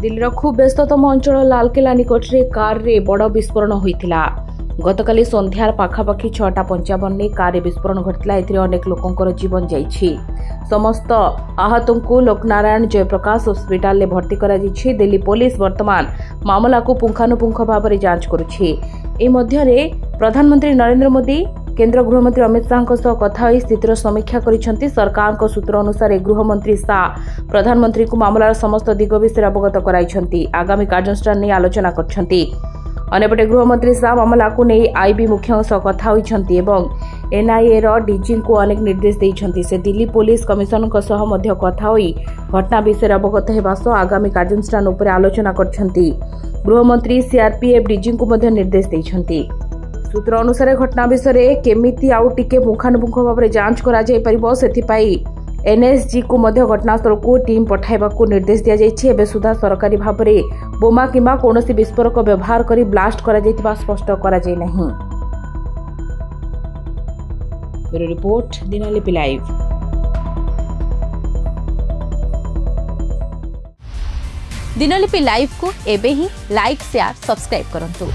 दिल्लीर खूब व्यस्ततम अंचल लालकिला निकट में कार रे बड़ विस्फोरण होता। गतकाली संध्यार पाखापाखि 6:55 कार विस्फोरण घटला। अनेक लोकंर जीवन जाइछि। समस्त आहतों को लोकनारायण जयप्रकाश हॉस्पिटल में भर्ती करा जाइछि। दिल्ली पुलिस वर्तमान मामला को पुंखानुपुंख भाव में जांच करुछि। प्रधानमंत्री नरेंद्र मोदी केंद्र गृहमंत्री अमित शाह कथा होई स्थितिर समीक्षा करिसेंति। सरकार सूत्र अनुसार गृहमंत्री शाह प्रधानमंत्री को मामलार समस्त दिग विषय अवगत कराइछंति। आगामी कार्यानुष्ठान नहीं आलोचना करछंति। अन्यपटे गृहमंत्री शाह मामला को नहीं आईबी मुख्यों सह कथा होइछंति एवं एनआईए रो डीजी को अनेक निर्देश दैछंति। से दिल्ली पुलिस कमिशनर सह मध्य कथा होई घटना विषय अवगत हेबा सह आगामी कार्यानुष्ठान उपर आलोचना करछंति। गृहमंत्री सीआरपीएफ डीजी को मध्य निर्देश दैछंति। सूत्र अनुसार घटना विषय केमिति आउ टिके पुंखानुपुंख भाव में जांच करा जाय परिबो सेथिपाई एनएसजी को मध्य घटनास्थल को टीम पठाइबाकू निर्देश दिया जायछि। एबे सुधा सरकारी भाव में बोमा किंबा कोनोसी विस्फोरक व्यवहार करी ब्लास्ट करा जायतिबा स्पष्ट करा जाय नहीं। Bureau report Dinalipi live. Dinalipi live को एबे ही लाइक शेयर सब्सक्राइब करंतु।